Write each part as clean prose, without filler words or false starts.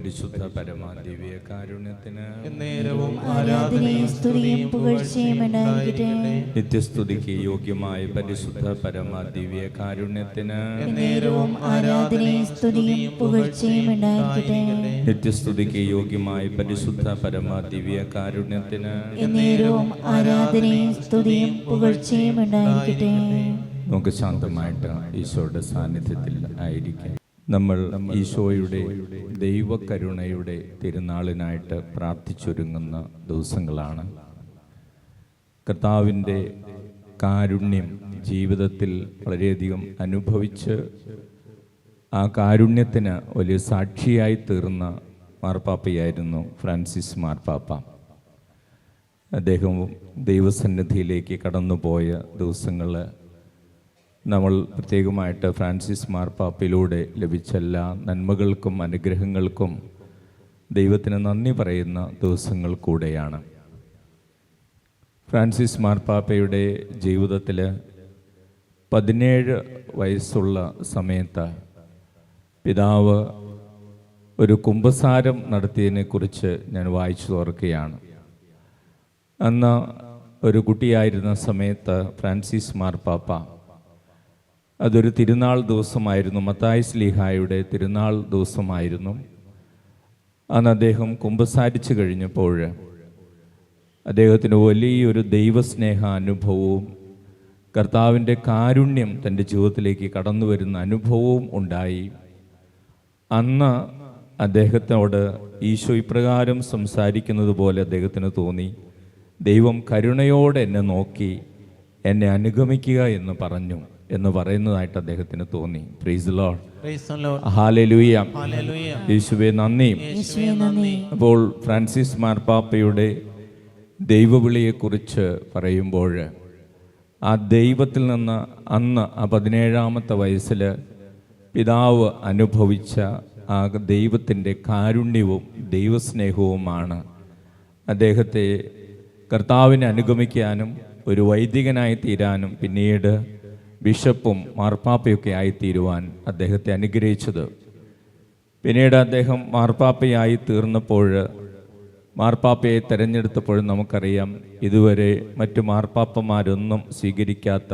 പരിശുദ്ധ പരമ ദിവ്യ കാരുണ്യത്തിന് നേരവും ആരാധനയും സ്തുതിയും പുകഴ്ചയും ഉണ്ടായിരിക്കട്ടെ. നിത്യസ്തുതിക്ക് യോഗ്യമായ പരിശുദ്ധ പരമ ദിവ്യ കാരുണ്യത്തിന് നേരവും ആരാധനയും സ്തുതിയും പുകഴ്ചയും ഉണ്ടായിരിക്കട്ടെ. നിത്യസ്തുതിക്ക് യോഗ്യമായ പരിശുദ്ധ പരമ ദിവ്യ കാരുണ്യത്തിന് നേരവും ആരാധനയും സ്തുതിയും പുകഴ്ചയും ഉണ്ടായിരിക്കട്ടെ. നമുക്ക് ശാന്തമായിട്ട് ഈശോയുടെ സാന്നിധ്യത്തിൽ ആയിരിക്കാം. നമ്മൾ ഈശോയുടെ ദൈവകരുണയുടെ തിരുനാളിനായിട്ട് പ്രാർത്ഥിച്ചൊരുങ്ങുന്ന ദിവസങ്ങളാണ്. കർത്താവിൻ്റെ കാരുണ്യം ജീവിതത്തിൽ വളരെയധികം അനുഭവിച്ച് ആ കാരുണ്യത്തിന് വലിയ സാക്ഷിയായി തീർന്ന മാർപ്പാപ്പയായിരുന്നു ഫ്രാൻസിസ് മാർപ്പാപ്പ. അദ്ദേഹം ദൈവസന്നിധിയിലേക്ക് കടന്നുപോയ ദിവസങ്ങൾ നമ്മൾ പ്രത്യേകമായിട്ട് ഫ്രാൻസിസ് മാർപ്പാപ്പയിലൂടെ ലഭിച്ച എല്ലാ നന്മകൾക്കും അനുഗ്രഹങ്ങൾക്കും ദൈവത്തിന് നന്ദി പറയുന്ന ദിവസങ്ങൾ കൂടെയാണ്. ഫ്രാൻസിസ് മാർപ്പാപ്പയുടെ ജീവിതത്തിൽ 17 വയസ്സുള്ള സമയത്ത് പിതാവ് ഒരു കുമ്പസാരം നടത്തിയതിനെക്കുറിച്ച് ഞാൻ വായിച്ചു ഓർക്കുകയാണ്. അന്ന് ഒരു കുട്ടിയായിരുന്ന സമയത്ത് ഫ്രാൻസിസ് മാർപ്പാപ്പ, അതൊരു തിരുനാൾ ദിവസമായിരുന്നു, മത്തായി ശ്ലീഹായുടെ തിരുനാൾ ദിവസമായിരുന്നു. അന്ന് അദ്ദേഹം കുമ്പസാരിച്ചു കഴിഞ്ഞപ്പോൾ അദ്ദേഹത്തിന് വലിയൊരു ദൈവസ്നേഹ അനുഭവവും കർത്താവിൻ്റെ കാരുണ്യം തൻ്റെ ജീവിതത്തിലേക്ക് കടന്നു വരുന്ന അനുഭവവും ഉണ്ടായി. അന്ന് അദ്ദേഹത്തോട് ഈശോ ഇപ്രകാരം സംസാരിക്കുന്നത് പോലെ അദ്ദേഹത്തിന് തോന്നി. ദൈവം കരുണയോടെ എന്നെ നോക്കി എന്നെ അനുഗമിക്കുക എന്ന് പറഞ്ഞു എന്ന് പറയുന്നതായിട്ട് അദ്ദേഹത്തിന് തോന്നി. പ്രൈസ് ദി ലോർഡ്, ഹല്ലേലൂയ, യേശുവേ നന്ദി. അപ്പോൾ ഫ്രാൻസിസ് മാർപ്പാപ്പയുടെ ദൈവവിളിയെക്കുറിച്ച് പറയുമ്പോൾ ആ ദൈവത്തിൽ നിന്ന് അന്ന് ആ 17-ാമത്തെ വയസ്സിൽ പിതാവ് അനുഭവിച്ച ആ ദൈവത്തിൻ്റെ കാരുണ്യവും ദൈവസ്നേഹവുമാണ് അദ്ദേഹത്തെ കർത്താവിനെ അനുഗമിക്കാനും ഒരു വൈദികനായി തീരാനും പിന്നീട് ബിഷപ്പും മാർപ്പാപ്പയൊക്കെ ആയിത്തീരുവാൻ അദ്ദേഹത്തെ അനുഗ്രഹിച്ചത്. പിന്നീട് അദ്ദേഹം മാർപ്പാപ്പയായി തീർന്നപ്പോൾ, മാർപ്പാപ്പയെ തിരഞ്ഞെടുത്തപ്പോൾ നമുക്കറിയാം, ഇതുവരെ മറ്റു മാർപ്പാപ്പമാരൊന്നും സ്വീകരിക്കാത്ത,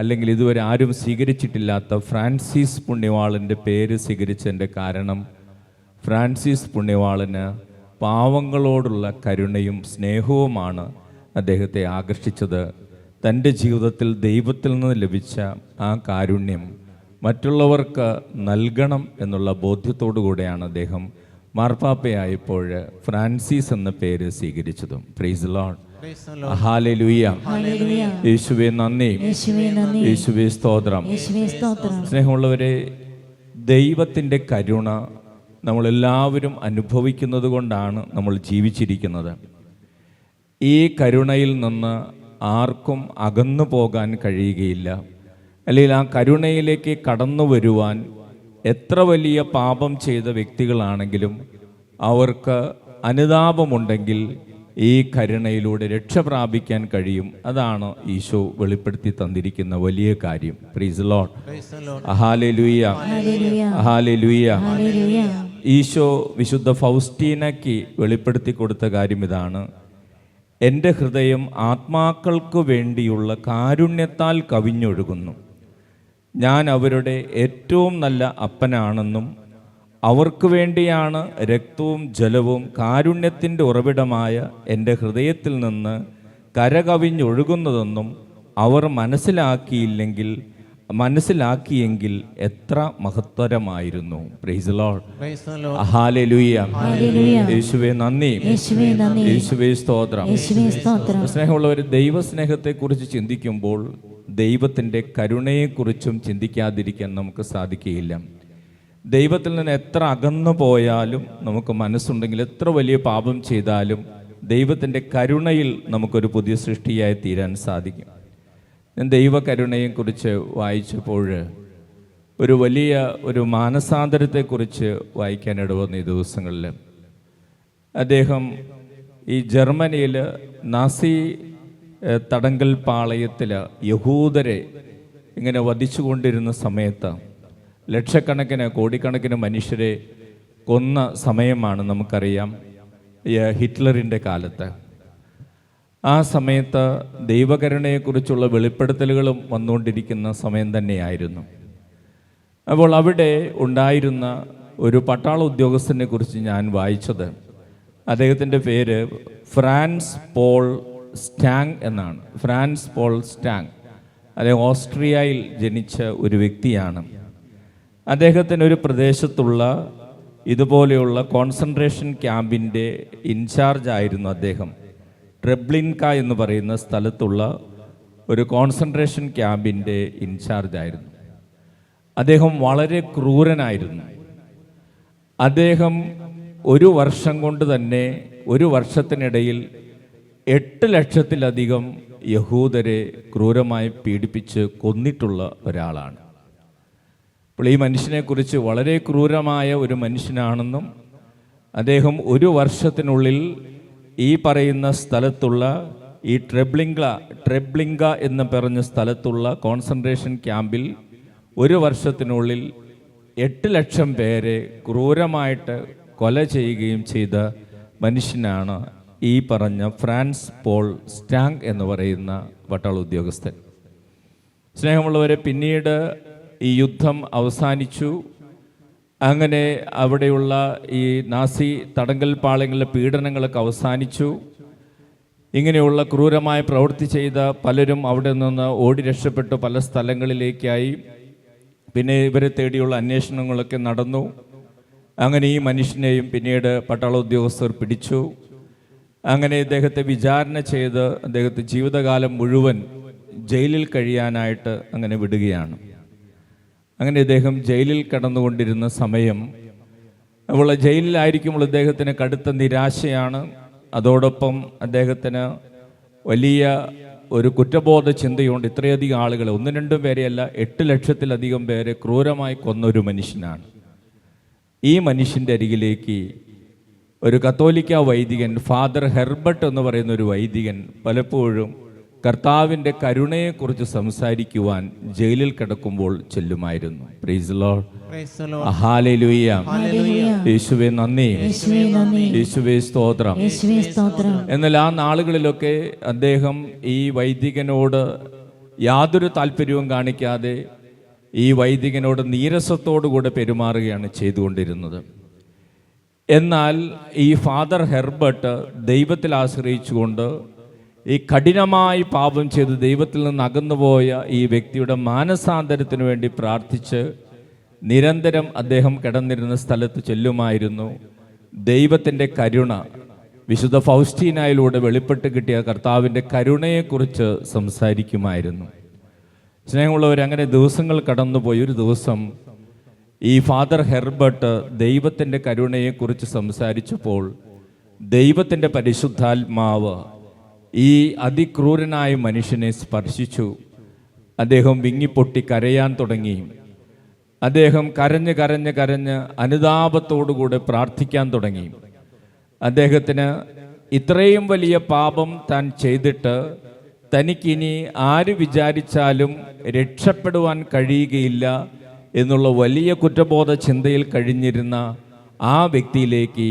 അല്ലെങ്കിൽ ഇതുവരെ ആരും സ്വീകരിച്ചിട്ടില്ലാത്ത ഫ്രാൻസിസ് പുണ്യവാളൻ്റെ പേര് സ്വീകരിച്ചതിൻ്റെ കാരണം ഫ്രാൻസിസ് പുണ്യവാളന് പാവങ്ങളോടുള്ള കരുണയും സ്നേഹവുമാണ് അദ്ദേഹത്തെ ആകർഷിച്ചത്. തൻ്റെ ജീവിതത്തിൽ ദൈവത്തിൽ നിന്ന് ലഭിച്ച ആ കാരുണ്യം മറ്റുള്ളവർക്ക് നൽകണം എന്നുള്ള ബോധ്യത്തോടു കൂടെയാണ് അദ്ദേഹം മാർപ്പാപ്പയായപ്പോൾ ഫ്രാൻസിസ് എന്ന പേര് സ്വീകരിച്ചതും. പ്രൈസ് ദി ലോർഡ്, ഹല്ലേലൂയ, യേശുവേ നന്ദി, യേശുവേ സ്തോത്രം. സ്നേഹമുള്ളവരെ, ദൈവത്തിൻ്റെ കരുണ നമ്മളെല്ലാവരും അനുഭവിക്കുന്നത് കൊണ്ടാണ് നമ്മൾ ജീവിച്ചിരിക്കുന്നത്. ഈ കരുണയിൽ നിന്ന് ആർക്കും അകന്നു പോകാൻ കഴിയുകയില്ല. അല്ലെങ്കിൽ ആ കരുണയിലേക്ക് കടന്നു വരുവാൻ എത്ര വലിയ പാപം ചെയ്ത വ്യക്തികളാണെങ്കിലും അവർക്ക് അനുതാപമുണ്ടെങ്കിൽ ഈ കരുണയിലൂടെ രക്ഷ പ്രാപിക്കാൻ കഴിയും. അതാണ് ഈശോ വെളിപ്പെടുത്തി തന്നിരിക്കുന്ന വലിയ കാര്യം. Praise the Lord, hallelujah, hallelujah. ഈശോ വിശുദ്ധ ഫൗസ്റ്റീനയ്ക്ക് വെളിപ്പെടുത്തി കൊടുത്ത കാര്യം ഇതാണ്: എൻ്റെ ഹൃദയം ആത്മാക്കൾക്ക് വേണ്ടിയുള്ള കാരുണ്യത്താൽ കവിഞ്ഞൊഴുകുന്നു. ഞാൻ അവരുടെ ഏറ്റവും നല്ല അപ്പനാണെന്നും അവർക്ക് വേണ്ടിയാണ് രക്തവും ജലവും കാരുണ്യത്തിൻ്റെ ഉറവിടമായ എൻ്റെ ഹൃദയത്തിൽ നിന്ന് കരകവിഞ്ഞൊഴുകുന്നതെന്നും അവർ മനസ്സിലാക്കിയെങ്കിൽ എത്ര മഹത്തരമായിരുന്നു. പ്രൈസ് ദി ലോർഡ്, ഹല്ലേലൂയ, യേശുവേ നന്ദി, യേശുവേ സ്തോത്രം. സ്നേഹമുള്ളവർ, ദൈവസ്നേഹത്തെക്കുറിച്ച് ചിന്തിക്കുമ്പോൾ ദൈവത്തിൻ്റെ കരുണയെക്കുറിച്ചും ചിന്തിക്കാതിരിക്കാൻ നമുക്ക് സാധിക്കുകയില്ല. ദൈവത്തിൽ നിന്ന് എത്ര അകന്നു പോയാലും, നമുക്ക് മനസ്സുണ്ടെങ്കിൽ എത്ര വലിയ പാപം ചെയ്താലും ദൈവത്തിൻ്റെ കരുണയിൽ നമുക്കൊരു പുതിയ സൃഷ്ടിയായി തീരാൻ സാധിക്കും. ഞാൻ ദൈവകരുണയെക്കുറിച്ച് വായിച്ചപ്പോൾ ഒരു മാനസാന്തരത്തെക്കുറിച്ച് വായിക്കാൻ ഇടവന്ന ഈ ദിവസങ്ങളിൽ അദ്ദേഹം ഈ ജർമ്മനിയിൽ നാസി തടങ്കൽ പാളയത്തിൽ യഹൂദരെ ഇങ്ങനെ വധിച്ചുകൊണ്ടിരുന്ന സമയത്ത് ലക്ഷക്കണക്കിന് കോടിക്കണക്കിന് മനുഷ്യരെ കൊന്ന സമയമാണ് നമുക്കറിയാം, ഹിറ്റ്ലറിൻ്റെ കാലത്ത്. ആ സമയത്ത് ദൈവകരുണയെക്കുറിച്ചുള്ള വെളിപ്പെടുത്തലുകളും വന്നുകൊണ്ടിരിക്കുന്ന സമയം തന്നെയായിരുന്നു. അപ്പോൾ അവിടെ ഉണ്ടായിരുന്ന ഒരു പട്ടാള ഉദ്യോഗസ്ഥനെ കുറിച്ച് ഞാൻ വായിച്ചത്, അദ്ദേഹത്തിൻ്റെ പേര് ഫ്രാൻസ് പോൾ സ്റ്റാങ് എന്നാണ്. ഫ്രാൻസ് പോൾ സ്റ്റാങ്, അദ്ദേഹം ഓസ്ട്രിയയിൽ ജനിച്ച ഒരു വ്യക്തിയാണ്. അദ്ദേഹത്തിന് ഒരു പ്രദേശത്തുള്ള ഇതുപോലെയുള്ള കോൺസെൻട്രേഷൻ ക്യാമ്പിൻ്റെ ഇൻചാർജ് ആയിരുന്നു അദ്ദേഹം. ട്രെബ്ലിൻക എന്ന് പറയുന്ന സ്ഥലത്തുള്ള ഒരു കോൺസെൻട്രേഷൻ ക്യാമ്പിൻ്റെ ഇൻചാർജ് ആയിരുന്നു. അദ്ദേഹം വളരെ ക്രൂരനായിരുന്നു. അദ്ദേഹം ഒരു വർഷം കൊണ്ട് തന്നെ, ഒരു വർഷത്തിനിടയിൽ 8 ലക്ഷത്തിലധികം യഹൂദരെ ക്രൂരമായി പീഡിപ്പിച്ച് കൊന്നിട്ടുള്ള ഒരാളാണ്. അപ്പോൾ ഈ മനുഷ്യനെക്കുറിച്ച് വളരെ ക്രൂരമായ ഒരു മനുഷ്യനാണെന്നും അദ്ദേഹം ഒരു വർഷത്തിനുള്ളിൽ ഈ പറയുന്ന സ്ഥലത്തുള്ള ഈ ട്രെബ്ലിങ്ക എന്ന് പറഞ്ഞ സ്ഥലത്തുള്ള കോൺസെൻട്രേഷൻ ക്യാമ്പിൽ ഒരു വർഷത്തിനുള്ളിൽ 8 ലക്ഷം പേരെ ക്രൂരമായിട്ട് കൊല ചെയ്യുകയും ചെയ്ത മനുഷ്യനാണ് ഈ പറഞ്ഞ ഫ്രാൻസ് പോൾ സ്റ്റാങ് എന്ന് പറയുന്ന പട്ടാള ഉദ്യോഗസ്ഥൻ. സ്നേഹമുള്ളവരെ, പിന്നീട് ഈ യുദ്ധം അവസാനിച്ചു. അങ്ങനെ അവിടെയുള്ള ഈ നാസി തടങ്കൽ പാളയങ്ങളിലെ പീഡനങ്ങളൊക്കെ അവസാനിച്ചു. ഇങ്ങനെയുള്ള ക്രൂരമായ പ്രവൃത്തി ചെയ്ത പലരും അവിടെ നിന്ന് ഓടി രക്ഷപ്പെട്ടു പല സ്ഥലങ്ങളിലേക്കായി. പിന്നെ ഇവരെ തേടിയുള്ള അന്വേഷണങ്ങളൊക്കെ നടന്നു. അങ്ങനെ ഈ മനുഷ്യനെയും പിന്നീട് പട്ടാള ഉദ്യോഗസ്ഥർ പിടിച്ചു. അങ്ങനെ ഇദ്ദേഹത്തെ വിചാരണ ചെയ്ത് അദ്ദേഹത്തെ ജീവിതകാലം മുഴുവൻ ജയിലിൽ കഴിയാനായിട്ട് അങ്ങനെ വിടുകയാണ്. അങ്ങനെ ഇദ്ദേഹം ജയിലിൽ കടന്നുകൊണ്ടിരുന്ന സമയം, അപ്പോൾ ജയിലിലായിരിക്കുമ്പോൾ ഇദ്ദേഹത്തിന് കടുത്ത നിരാശയാണ്. അതോടൊപ്പം അദ്ദേഹത്തിന് വലിയ ഒരു കുറ്റബോധ ചിന്തയുണ്ട്. ഇത്രയധികം ആളുകളെ, 1-2 പേരെയല്ല, 8 ലക്ഷത്തിലധികം പേരെ ക്രൂരമായി കൊന്നൊരു മനുഷ്യനാണ്. ഈ മനുഷ്യൻ്റെ അരികിലേക്ക് ഒരു കത്തോലിക്ക വൈദികൻ, ഫാദർ ഹെർബർട്ട് എന്ന് പറയുന്ന ഒരു വൈദികൻ, പലപ്പോഴും കർത്താവിൻ്റെ കരുണയെക്കുറിച്ച് സംസാരിക്കുവാൻ ജയിലിൽ കിടക്കുമ്പോൾ ചെല്ലുമായിരുന്നു. പ്രൈസ് ലോർഡ്, ഹല്ലേലൂയ, യേശുവേ നന്ദി, യേശുവേ സ്തോത്രം. എന്നാൽ ആ നാളുകളിലൊക്കെ അദ്ദേഹം ഈ വൈദികനോട് യാതൊരു താല്പര്യവും കാണിക്കാതെ ഈ വൈദികനോട് നീരസത്തോടുകൂടെ പെരുമാറുകയാണ് ചെയ്തുകൊണ്ടിരുന്നത്. എന്നാൽ ഈ ഫാദർ ഹെർബർട്ട് ദൈവത്തിൽ ആശ്രയിച്ചുകൊണ്ട് ഈ കഠിനമായി പാപം ചെയ്ത് ദൈവത്തിൽ നിന്ന് അകന്നുപോയ ഈ വ്യക്തിയുടെ മാനസാന്തരത്തിന് വേണ്ടി പ്രാർത്ഥിച്ച് നിരന്തരം അദ്ദേഹം കിടന്നിരുന്ന സ്ഥലത്ത് ചെല്ലുമായിരുന്നു. ദൈവത്തിൻ്റെ കരുണ, വിശുദ്ധ ഫൗസ്റ്റീനായിലൂടെ വെളിപ്പെട്ട് കിട്ടിയ കർത്താവിൻ്റെ കരുണയെക്കുറിച്ച് സംസാരിക്കുമായിരുന്നു. സ്നേഹമുള്ളവർ, അങ്ങനെ ദിവസങ്ങൾ കടന്നുപോയി. ഒരു ദിവസം ഈ ഫാദർ ഹെർബർട്ട് ദൈവത്തിൻ്റെ കരുണയെക്കുറിച്ച് സംസാരിച്ചപ്പോൾ ദൈവത്തിൻ്റെ പരിശുദ്ധാത്മാവ് ഈ അതിക്രൂരനായ മനുഷ്യനെ സ്പർശിച്ചു. അദ്ദേഹം വിങ്ങിപ്പൊട്ടി കരയാൻ തുടങ്ങി. അദ്ദേഹം കരഞ്ഞ് കരഞ്ഞ് കരഞ്ഞ് അനുതാപത്തോടുകൂടെ പ്രാർത്ഥിക്കാൻ തുടങ്ങി. അദ്ദേഹത്തിന് ഇത്രയും വലിയ പാപം താൻ ചെയ്തിട്ട് തനിക്കിനി ആര് വിചാരിച്ചാലും രക്ഷപ്പെടുവാൻ കഴിയുകയില്ല എന്നുള്ള വലിയ കുറ്റബോധ ചിന്തയിൽ കഴിഞ്ഞിരുന്ന ആ വ്യക്തിയിലേക്ക്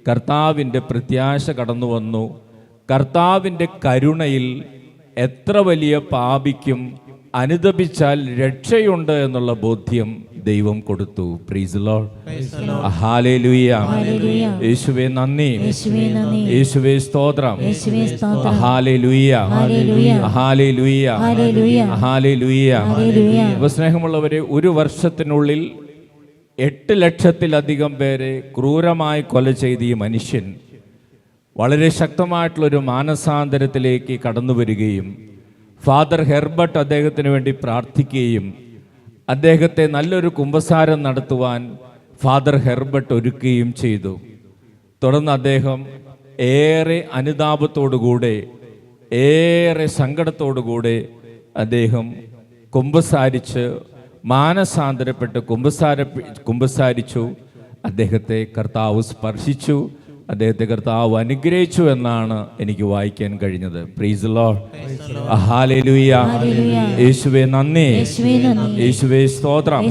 കർത്താവിൻ്റെ പ്രത്യാശ കടന്നു വന്നു. കർത്താവിൻ്റെ കരുണയിൽ എത്ര വലിയ പാപിക്കും അനുതപിച്ചാൽ രക്ഷയുണ്ട് എന്നുള്ള ബോധ്യം ദൈവം കൊടുത്തു. പ്രൈസ് ലോർഡ്, ഹല്ലേലൂയ, യേശുവേ നന്ദി, യേശുവേ സ്തോത്രം, ഹല്ലേലൂയ, ഹല്ലേലൂയ, ഹല്ലേലൂയ. സ്നേഹമുള്ളവരെ, ഒരു വർഷത്തിനുള്ളിൽ 8 ലക്ഷത്തിലധികം പേരെ ക്രൂരമായി കൊല ചെയ്ത ഈ മനുഷ്യൻ വളരെ ശക്തമായിട്ടുള്ളൊരു മാനസാന്തരത്തിലേക്ക് കടന്നു വരികയും ഫാദർ ഹെർബർട്ട് അദ്ദേഹത്തിന് വേണ്ടി പ്രാർത്ഥിക്കുകയും അദ്ദേഹത്തെ നല്ലൊരു കുമ്പസാരം നടത്തുവാൻ ഫാദർ ഹെർബർട്ട് ഒരുക്കുകയും ചെയ്തു. തുടർന്ന് അദ്ദേഹം ഏറെ അനുതാപത്തോടുകൂടെ, ഏറെ സങ്കടത്തോടുകൂടെ അദ്ദേഹം കുമ്പസാരിച്ച് മാനസാന്തരപ്പെട്ട് കുമ്പസാരിച്ചു. അദ്ദേഹത്തെ കർത്താവ് സ്പർശിച്ചു. അദ്ദേഹത്തെ കർത്താവ് അനുഗ്രഹിച്ചു എന്നാണ് എനിക്ക് വായിക്കാൻ കഴിഞ്ഞത്. Price the Lord. ഹല്ലേലൂയ. യേശുവേ നന്ദി, യേശുവേ സ്തോത്രം,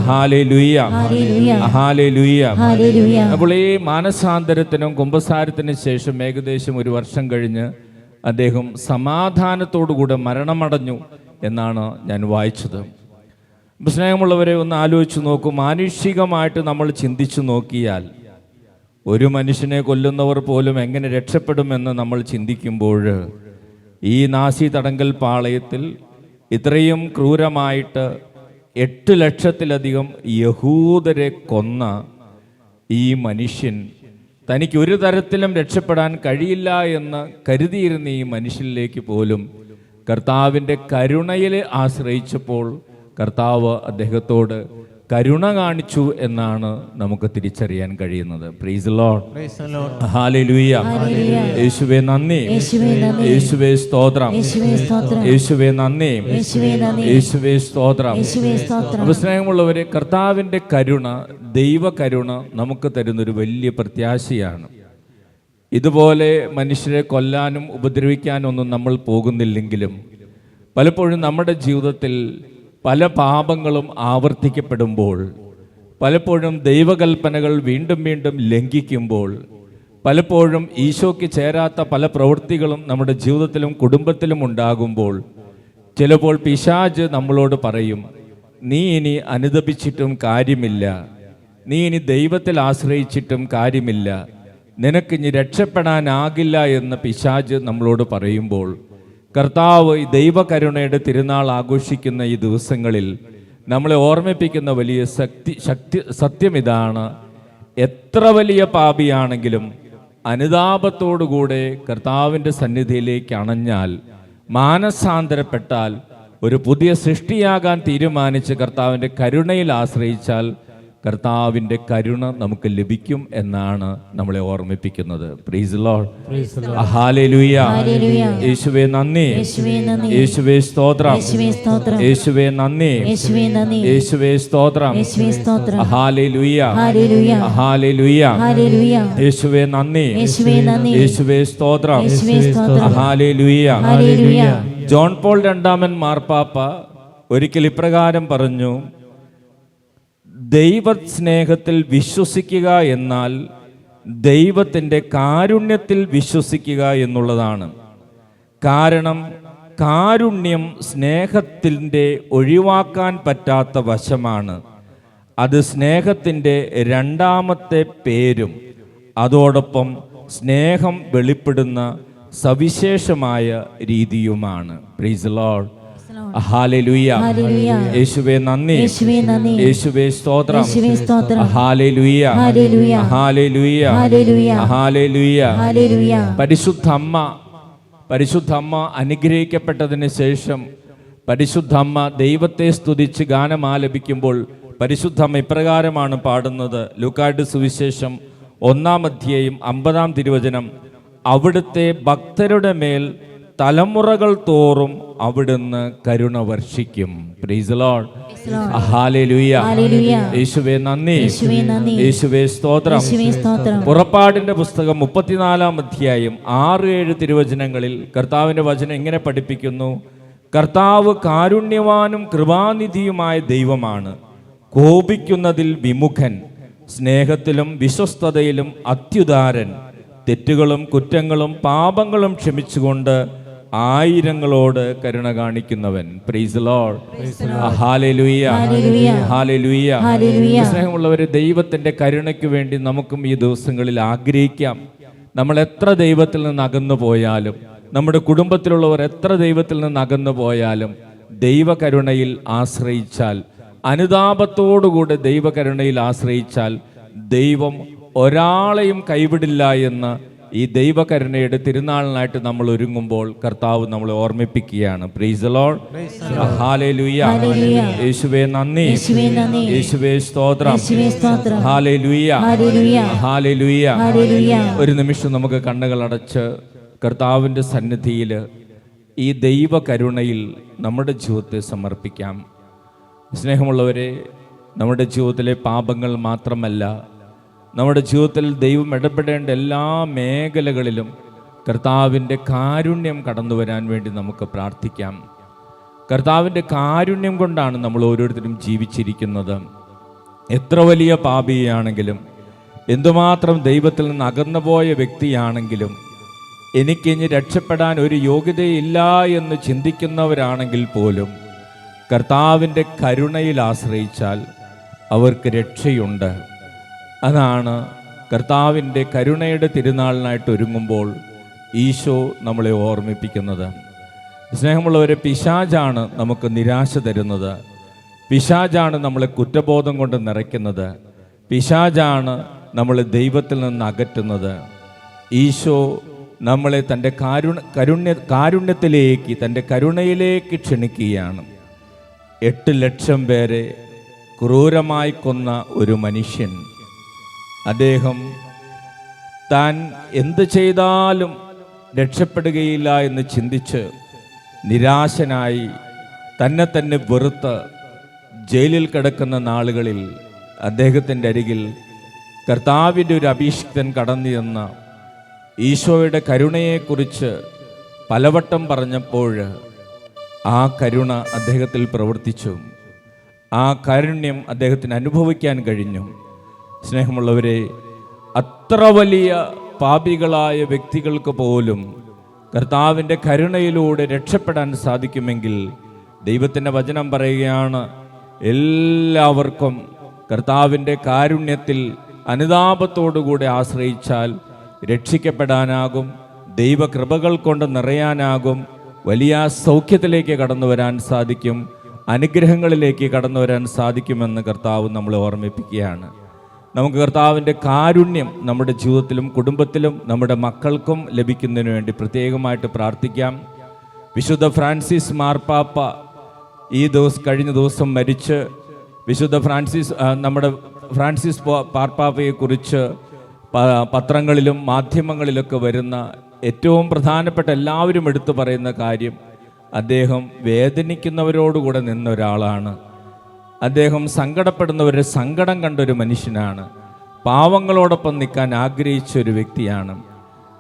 ഹല്ലേലൂയ, ഹല്ലേലൂയ. അപ്പോൾ ഈ മാനസാന്തരത്തിനും കുമ്പസാരത്തിനും ശേഷം ഏകദേശം 1 വർഷം കഴിഞ്ഞ് അദ്ദേഹം സമാധാനത്തോടുകൂടെ മരണമടഞ്ഞു എന്നാണ് ഞാൻ വായിച്ചത്. സ്നേഹമുള്ളവരെ, ഒന്ന് ആലോചിച്ച് നോക്കൂ. മാനുഷികമായിട്ട് നമ്മൾ ചിന്തിച്ചു നോക്കിയാൽ ഒരു മനുഷ്യനെ കൊല്ലുന്നവർ പോലും എങ്ങനെ രക്ഷപ്പെടുമെന്ന് നമ്മൾ ചിന്തിക്കുമ്പോൾ ഈ നാസി തടങ്കൽ പാളയത്തിൽ ഇത്രയും ക്രൂരമായിട്ട് 8 ലക്ഷത്തിലധികം യഹൂദരെ കൊന്ന ഈ മനുഷ്യൻ തനിക്ക് ഒരു തരത്തിലും രക്ഷപ്പെടാൻ കഴിയില്ല എന്ന് കരുതിയിരുന്ന ഈ മനുഷ്യനിലേക്ക് പോലും കർത്താവിൻ്റെ കരുണയിൽ ആശ്രയിച്ചപ്പോൾ കർത്താവ് അദ്ദേഹത്തോട് കരുണ കാണിച്ചു എന്നാണ് നമുക്ക് തിരിച്ചറിയാൻ കഴിയുന്നത്. Price the Lord. ഹല്ലേലൂയ. യേശുവേ നന്ദി, യേശുവേ സ്തോത്രം, യേശുവേ നന്ദി, യേശുവേ സ്തോത്രം. സ്നേഹമുള്ളവരെ, കർത്താവിൻ്റെ കരുണ, ദൈവ കരുണ നമുക്ക് തരുന്നൊരു വലിയ പ്രത്യാശയാണ്. ഇതുപോലെ മനുഷ്യരെ കൊല്ലാനും ഉപദ്രവിക്കാനും ഒന്നും നമ്മൾ പോകുന്നില്ലെങ്കിലും പലപ്പോഴും നമ്മുടെ ജീവിതത്തിൽ പല പാപങ്ങളും ആവർത്തിക്കപ്പെടുമ്പോൾ, പലപ്പോഴും ദൈവകൽപ്പനകൾ വീണ്ടും വീണ്ടും ലംഘിക്കുമ്പോൾ, പലപ്പോഴും ഈശോയ്ക്ക് ചേരാത്ത പല പ്രവൃത്തികളും നമ്മുടെ ജീവിതത്തിലും കുടുംബത്തിലും ഉണ്ടാകുമ്പോൾ ചിലപ്പോൾ പിശാച് നമ്മളോട് പറയും, നീ ഇനി അനുതപിച്ചിട്ടും കാര്യമില്ല, നീ ഇനി ദൈവത്തിൽ ആശ്രയിച്ചിട്ടും കാര്യമില്ല, നിനക്കിനി രക്ഷപ്പെടാനാകില്ല എന്ന് പിശാച് നമ്മളോട് പറയുമ്പോൾ കർത്താവ് ഈ ദൈവകരുണയുടെ തിരുനാൾ ആഘോഷിക്കുന്ന ഈ ദിവസങ്ങളിൽ നമ്മളെ ഓർമ്മിപ്പിക്കുന്ന വലിയ സത്യം ഇതാണ്: എത്ര വലിയ പാപിയാണെങ്കിലും അനുതാപത്തോടുകൂടെ കർത്താവിൻ്റെ സന്നിധിയിലേക്ക് അണഞ്ഞാൽ, മാനസാന്തരപ്പെട്ടാൽ, ഒരു പുതിയ സൃഷ്ടിയാകാൻ തീരുമാനിച്ച് കർത്താവിൻ്റെ കരുണയിൽ ആശ്രയിച്ചാൽ കർത്താവിൻ്റെ കരുണ നമുക്ക് ലഭിക്കും എന്നാണ് നമ്മളെ ഓർമ്മിപ്പിക്കുന്നത്. Praise the Lord. ഹല്ലേലൂയ. യേശുവേ നന്ദി, യേശുവേ സ്തോത്രം, യേശുവേ നന്ദി, യേശുവേ സ്തോത്രം, ഹല്ലേലൂയ, ഹല്ലേലൂയ. യേശുവേ നന്ദി, യേശുവേ സ്തോത്രം, ഹല്ലേലൂയ. ജോൺ പോൾ രണ്ടാമൻ മാർപ്പാപ്പ ഒരിക്കൽ ഇപ്രകാരം പറഞ്ഞു: ദൈവ സ്നേഹത്തിൽ വിശ്വസിക്കുക എന്നാൽ ദൈവത്തിൻ്റെ കാരുണ്യത്തിൽ വിശ്വസിക്കുക എന്നുള്ളതാണ്. കാരണം കാരുണ്യം സ്നേഹത്തിൻ്റെ ഒഴിവാക്കാൻ പറ്റാത്ത വശമാണ്. അത് സ്നേഹത്തിൻ്റെ രണ്ടാമത്തെ പേരും അതോടൊപ്പം സ്നേഹം വെളിപ്പെടുന്ന സവിശേഷമായ രീതിയുമാണ്. Praise the Lord. ഹല്ലേലൂയ. യേശുവേ നന്ദി, യേശുവേ സ്തോത്രം, ഹല്ലേലൂയ, ഹല്ലേലൂയ, ഹല്ലേലൂയ. പരിശുദ്ധമ്മ അനുഗ്രഹിക്കപ്പെട്ടതിന് ശേഷം പരിശുദ്ധമ്മ ദൈവത്തെ സ്തുതിച്ച് ഗാനം ആലപിക്കുമ്പോൾ പരിശുദ്ധമ്മ ഇപ്രകാരമാണ് പാടുന്നത്. ലൂക്കായുടെ സുവിശേഷം 1-ാം അധ്യായം 50-ാം തിരുവചനം: അവിടുത്തെ ഭക്തരുടെ മേൽ തലമുറകൾ തോറും അവിടുന്ന് കരുണ വർഷിക്കും. Praise the Lord. ഹല്ലേലൂയ. യേശുവേ നന്ദി, യേശുവേ സ്തോത്രം. പുറപ്പാടിന്റെ പുസ്തകം 34-ാം അധ്യായം 6-7 തിരുവചനങ്ങളിൽ കർത്താവിന്റെ വചനം ഇങ്ങനെ പഠിപ്പിക്കുന്നു: കർത്താവ് കാരുണ്യവാനും കൃപാനിധിയുമായ ദൈവമാണ്, കോപിക്കുന്നതിൽ വിമുഖൻ, സ്നേഹത്തിലും വിശ്വസ്തതയിലും അത്യുദാരൻ, തെറ്റുകളും കുറ്റങ്ങളും പാപങ്ങളും ക്ഷമിച്ചുകൊണ്ട് ആയിരങ്ങളോട് കരുണ കാണിക്കുന്നവൻ. Praise the Lord. Hallelujah, hallelujah. സ്നേഹമുള്ളവരെ, ദൈവത്തിൻ്റെ കരുണയ്ക്ക് വേണ്ടി നമുക്കും ഈ ദിവസങ്ങളിൽ ആഗ്രഹിക്കാം. നമ്മൾ എത്ര ദൈവത്തിൽ നിന്ന് അകന്നു പോയാലും, നമ്മുടെ കുടുംബത്തിലുള്ളവർ എത്ര ദൈവത്തിൽ നിന്ന് അകന്നു പോയാലും, ദൈവകരുണയിൽ ആശ്രയിച്ചാൽ, അനുതാപത്തോടുകൂടെ ദൈവകരുണയിൽ ആശ്രയിച്ചാൽ ദൈവം ഒരാളെയും കൈവിടില്ല എന്ന് ഈ ദൈവകരുണയുടെ തിരുനാളിനായിട്ട് നമ്മൾ ഒരുങ്ങുമ്പോൾ കർത്താവ് നമ്മളെ ഓർമ്മിപ്പിക്കുകയാണ്. Price the Lord. ഹല്ലേലൂയ. യേശുവേ നന്ദി, യേശുവേ സ്തോത്രം, ഹല്ലേലൂയ, ഹല്ലേലൂയ. ഒരു നിമിഷം നമുക്ക് കണ്ണുകൾ അടച്ച് കർത്താവിൻ്റെ സന്നിധിയിൽ ഈ ദൈവകരുണയിൽ നമ്മുടെ ജീവിതത്തെ സമർപ്പിക്കാം. സ്നേഹമുള്ളവരെ, നമ്മുടെ ജീവിതത്തിലെ പാപങ്ങൾ മാത്രമല്ല, നമ്മുടെ ജീവിതത്തിൽ ദൈവം ഇടപെടേണ്ട എല്ലാ മേഖലകളിലും കർത്താവിൻ്റെ കാരുണ്യം കടന്നു വരാൻ വേണ്ടി നമുക്ക് പ്രാർത്ഥിക്കാം. കർത്താവിൻ്റെ കാരുണ്യം കൊണ്ടാണ് നമ്മൾ ഓരോരുത്തരും ജീവിച്ചിരിക്കുന്നത്. എത്ര വലിയ പാപിയാണെങ്കിലും, എന്തുമാത്രം ദൈവത്തിൽ നിന്ന് അകന്നുപോയ വ്യക്തിയാണെങ്കിലും, എനിക്കിനി രക്ഷപ്പെടാൻ ഒരു യോഗ്യതയില്ല എന്ന് ചിന്തിക്കുന്നവരാണെങ്കിൽ പോലും കർത്താവിൻ്റെ കരുണയിൽ ആശ്രയിച്ചാൽ അവർക്ക് രക്ഷയുണ്ട്. അതാണ് കർത്താവിൻ്റെ കരുണയുടെ തിരുനാളിനായിട്ട് ഒരുങ്ങുമ്പോൾ ഈശോ നമ്മളെ ഓർമ്മിപ്പിക്കുന്നത്. സ്നേഹമുള്ളവരെ, പിശാചാണ് നമുക്ക് നിരാശ തരുന്നത്. പിശാചാണ് നമ്മളെ കുറ്റബോധം കൊണ്ട് നിറയ്ക്കുന്നത്. പിശാചാണ് നമ്മളെ ദൈവത്തിൽ നിന്ന് അകറ്റുന്നത്. ഈശോ നമ്മളെ തൻ്റെ കാരുണ്യത്തിലേക്ക്, തൻ്റെ കരുണയിലേക്ക് ക്ഷണിക്കുകയാണ്. 8 ലക്ഷം പേരെ ക്രൂരമായി കൊന്ന ഒരു മനുഷ്യൻ, അദ്ദേഹം താൻ എന്ത് ചെയ്താലും രക്ഷപ്പെടുകയില്ല എന്ന് ചിന്തിച്ച് നിരാശനായി തന്നെ തന്നെ വെറുത്ത് ജയിലിൽ കിടക്കുന്ന നാളുകളിൽ അദ്ദേഹത്തിൻ്റെ അരികിൽ കർത്താവിൻ്റെ ഒരു അഭിഷിക്തൻ കടന്നു ചെന്ന ഈശോയുടെ കരുണയെക്കുറിച്ച് പലവട്ടം പറഞ്ഞപ്പോൾ ആ കരുണ അദ്ദേഹത്തിൽ പ്രവർത്തിച്ചു. ആ കാരുണ്യം അദ്ദേഹത്തിന് അനുഭവിക്കാൻ കഴിഞ്ഞു. സ്നേഹമുള്ളവരെ, അത്ര വലിയ പാപികളായ വ്യക്തികൾക്ക് പോലും കർത്താവിൻ്റെ കരുണയിലൂടെ രക്ഷപ്പെടാൻ സാധിക്കുമെങ്കിൽ ദൈവത്തിൻ്റെ വചനം പറയുകയാണ്, എല്ലാവർക്കും കർത്താവിൻ്റെ കാരുണ്യത്തിൽ അനുതാപത്തോടുകൂടെ ആശ്രയിച്ചാൽ രക്ഷിക്കപ്പെടാനാകും, ദൈവകൃപകൾ കൊണ്ട് നിറയാനാകും, വലിയ സൗഖ്യത്തിലേക്ക് കടന്നു വരാൻ സാധിക്കും, അനുഗ്രഹങ്ങളിലേക്ക് കടന്നു വരാൻ സാധിക്കുമെന്ന് കർത്താവ് നമ്മളെ ഓർമ്മിപ്പിക്കുകയാണ്. നമുക്ക് കർത്താവിൻ്റെ കാരുണ്യം നമ്മുടെ ജീവിതത്തിലും കുടുംബത്തിലും നമ്മുടെ മക്കൾക്കും ലഭിക്കുന്നതിന് വേണ്ടി പ്രത്യേകമായിട്ട് പ്രാർത്ഥിക്കാം. വിശുദ്ധ ഫ്രാൻസിസ് മാർപ്പാപ്പ കഴിഞ്ഞ ദിവസം മരിച്ച്, വിശുദ്ധ നമ്മുടെ ഫ്രാൻസിസ് മാർപ്പാപ്പയെക്കുറിച്ച് പത്രങ്ങളിലും മാധ്യമങ്ങളിലൊക്കെ വരുന്ന ഏറ്റവും പ്രധാനപ്പെട്ട എല്ലാവരും എടുത്തു പറയുന്ന കാര്യം, അദ്ദേഹം വേദനിക്കുന്നവരോടുകൂടെ നിന്ന ഒരാളാണ്. അദ്ദേഹം സങ്കടപ്പെടുന്നവരുടെ സങ്കടം കണ്ടൊരു മനുഷ്യനാണ്. പാവങ്ങളോടൊപ്പം നിൽക്കാൻ ആഗ്രഹിച്ച ഒരു വ്യക്തിയാണ്.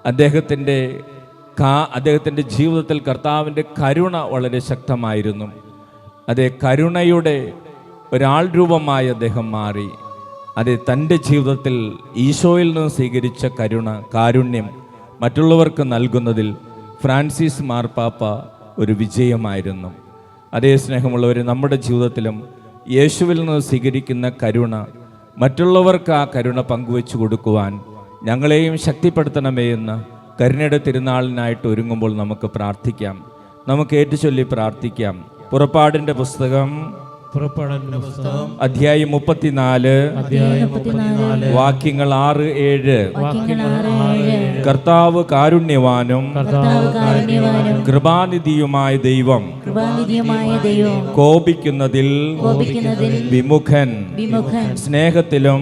അദ്ദേഹത്തിൻ്റെ ജീവിതത്തിൽ കർത്താവിൻ്റെ കരുണ വളരെ ശക്തമായിരുന്നു. അതേ കരുണയുടെ ഒരാൾ രൂപമായി അദ്ദേഹം മാറി. അത് തൻ്റെ ജീവിതത്തിൽ ഈശോയിൽ നിന്ന് സ്വീകരിച്ച കാരുണ്യം മറ്റുള്ളവർക്ക് നൽകുന്നതിൽ ഫ്രാൻസിസ് മാർപ്പാപ്പ ഒരു വിജയമായിരുന്നു. അതേ സ്നേഹമുള്ളവർ, നമ്മുടെ ജീവിതത്തിലും യേശുവിൽ നിന്ന് സ്വീകരിക്കുന്ന കരുണ മറ്റുള്ളവർക്ക് ആ കരുണ പങ്കുവെച്ചു കൊടുക്കുവാൻ ഞങ്ങളെയും ശക്തിപ്പെടുത്തണമേ എന്ന് കരുണയുടെ തിരുനാളിനായിട്ട് ഒരുങ്ങുമ്പോൾ നമുക്ക് പ്രാർത്ഥിക്കാം. നമുക്ക് ഏറ്റുചൊല്ലി പ്രാർത്ഥിക്കാം. പുറപ്പാടിൻ്റെ പുസ്തകം അധ്യായം 34 വാക്യങ്ങൾ 6-7. കർത്താവ് കാരുണ്യവാനും കൃപാനിധിയുമായ ദൈവം, കോപിക്കുന്നതിൽ വിമുഖൻ, സ്നേഹത്തിലും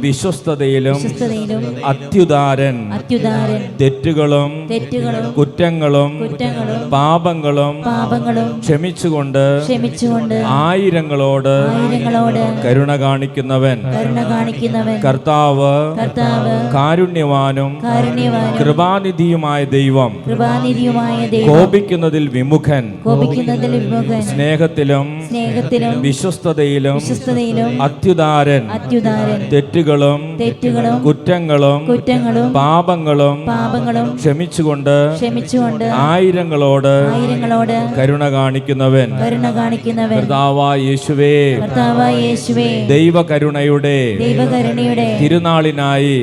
വിശ്വസ്തതയിലും അത്യുദാരൻ, തെറ്റുകളും കുറ്റങ്ങളും പാപങ്ങളും ക്ഷമിച്ചുകൊണ്ട് ആയിരങ്ങളോട് കരുണ കാണിക്കുന്നവൻ, കർത്താവ് കാരുണ്യവാനും കൃപാനിധിയുമായ ദൈവം, കോപിക്കുന്നതിൽ വിമുഖൻ, സ്നേഹത്തിലും വിശ്വസ്തതയിലും അത്യുദാരൻ, തെറ്റുകളും കുറ്റങ്ങളും പാപങ്ങളും ക്ഷമിച്ചുകൊണ്ട് ആയിരങ്ങളോട് കരുണ കാണിക്കുന്നവൻ. കർത്താവായ യേശുവേ, ദൈവകരുണയുടെ തിരുനാളിനായി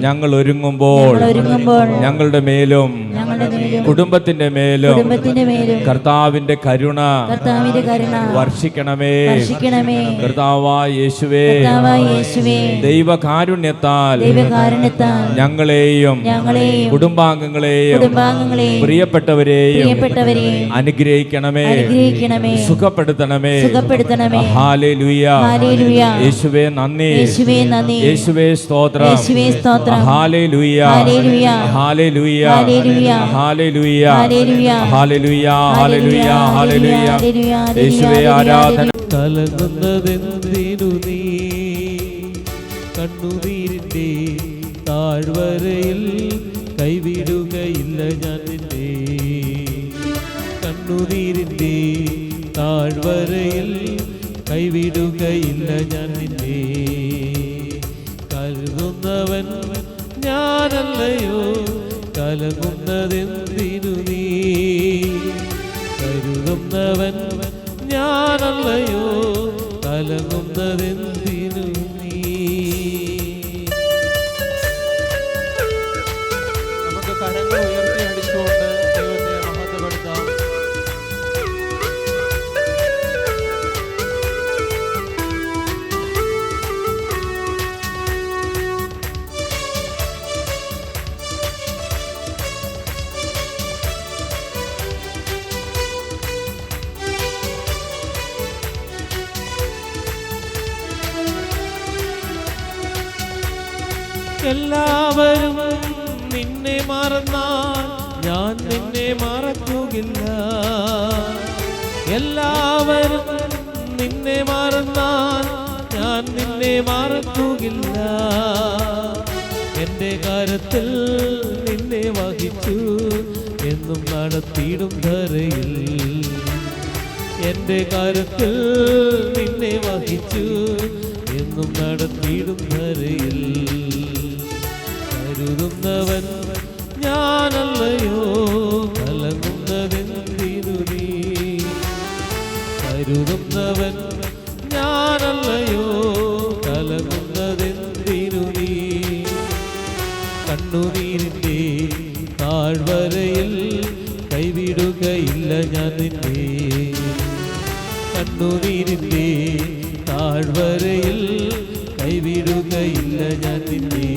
ഞങ്ങൾ ഒരുങ്ങുമ്പോൾ ഞങ്ങളുടെ മേലും കുടുംബത്തിന്റെ മേലും കർത്താവിന്റെ കരുണ വർഷിക്കണമേ. കർത്താവായ യേശുവേ, ദൈവകാരുണ്യത്താൽ ഞങ്ങളെയും കുടുംബാംഗങ്ങളെയും പ്രിയപ്പെട്ടവരെയും അനുഗ്രഹിക്കണമേ, സുഖപ്പെടുത്തണമേ. ഹല്ലേലൂയ. യേശുവേ നന്ദി, യേശുവേ സ്തോത്രം. Hallelujah, hallelujah, hallelujah, hallelujah, hallelujah, hallelujah. യേശുവേ ആരാധന. കലങ്ങുന്നതെന്തിനു നീ കണ്ണുനീരിൻ്റെ താഴ്വരയിൽ കൈവിടുകയില്ല ഞാൻ നിന്നെ. കണ്ണുനീരിൻ്റെ താഴ്വരയിൽ കൈവിടുകയില്ല ഞാൻ നിന്നെ. കരുതുന്നവൻ ഞാനല്ലയോ, കലങ്ങുന്നതെന്തിനു നീ. കരുതുന്നവൻ ഞാനല്ലയോ, കലങ്ങുന്നതെന്തിനു നീ. നമുക്ക് കരങ്ങൾ ഉയർത്തി അടിച്ചുകൊണ്ട് ദൈവത്തെ മഹത്വപ്പെടുത്താം. എല്ലാവരും നിന്നെ മറന്നാൽ ഞാൻ നിന്നെ മറക്കുകയില്ല. എല്ലാവരും നിന്നെ മറന്നാൽ ഞാൻ നിന്നെ മറക്കുകയില്ല. എൻ്റെ കാര്യത്തിൽ നിന്നെ വഹിച്ചു എന്നും നടത്തിയിടും ധരയിൽ. എൻ്റെ കാര്യത്തിൽ നിന്നെ വഹിച്ചു എന്നും നടത്തിയിടും ധരയിൽ. കരുതുന്നവൻ ഞാനല്ലയോ, കലങ്ങുന്നതെന്തിനു നീ. കരുതുന്നവൻ ഞാനല്ലയോ, കലങ്ങുന്നതെന്തിനു നീ. കണ്ണുനീരിൻ്റെ താഴ്വരയിൽ കൈവിടുകയില്ല ഞാൻ നിന്നെ. കണ്ണുനീരിൻ്റെ താഴ്വരയിൽ കൈവിടുകയില്ല ഞാൻ നിന്നെ.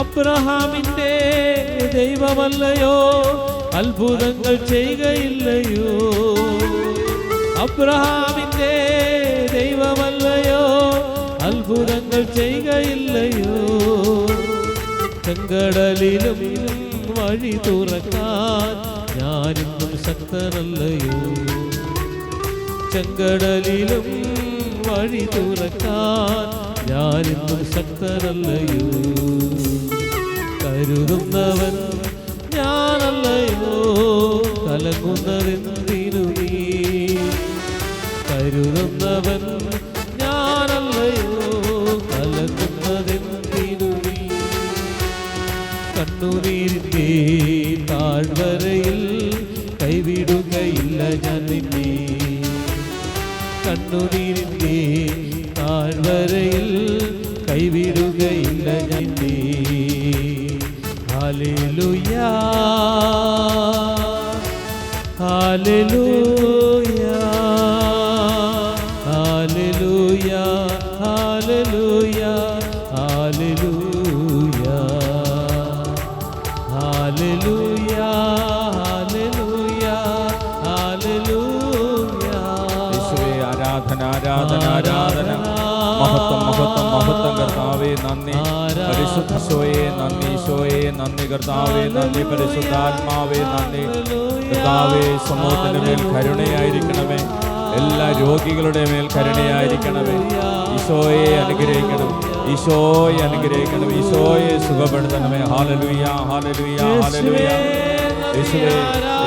അബ്രഹാമിൻ്റെ ദൈവമല്ലയോ, അത്ഭുതങ്ങൾ ചെയ്യുകയില്ലയോ. അബ്രഹാമിൻ്റെ ദൈവമല്ലയോ, അത്ഭുതങ്ങൾ ചെയ്യുകയില്ലയോ. ചെങ്കടലിലും വഴി തുറക്കാൻ ഞാനിന്നും ശക്തനല്ലയോ. ചെങ്കടലിലും വഴി തുറക്കാൻ ഞാനിന്നും ശക്തനല്ലയോ. കരുതുന്നവൻ ഞാനല്ലയോ, കലങ്ങുന്നതെന്തിനു നീ. കരുതുന്നവൻ ഞാനല്ലയോ, കലങ്ങുന്നതെന്തിനു നീ. കണ്ണുനീരിൻ്റെ താഴ്വരയിൽ കൈവിടുകയില്ല ഞാൻ നിന്നെ. കണ്ണുനീരിൻ്റെ താഴ്വരയിൽ കൈവിടുകയില്ല ഞാൻ നിന്നെ. ഹല്ലേലൂയാ, ഹല്ലേലൂയാ, ഹല്ലേലൂയാ, ഹല്ലേലൂയാ, ഹല്ലേലൂയാ, ഹല്ലേലൂയാ, ഹല്ലേലൂയാ, ഹല്ലേലൂയാ. യേശുവേ ആരാധന, ആരാധന, ആരാധന. മഹത്വം, മഹത്വം, മഹത്വം. കർത്താവേ നന്ദി, പരിശുദ്ധ ഈശോയെ നന്ദി, ഈശോയെ നന്ദി. കർത്താവേ നന്ദി, പരിശുദ്ധാത്മാവേ നന്ദി. കർത്താവേ സമൂഹത്തിന്റെ മേൽ കരുണയായിരിക്കണമേ, എല്ലാ രോഗികളുടെ മേൽ കരുണയായിരിക്കണമേ. ഈശോയെ അനുഗ്രഹിക്കണം, ഈശോയെ അനുഗ്രഹിക്കണം, ഈശോയെ സുഖപ്പെടുത്തണമേ. Hallelujah, hallelujah, hallelujah. യേശുവേ,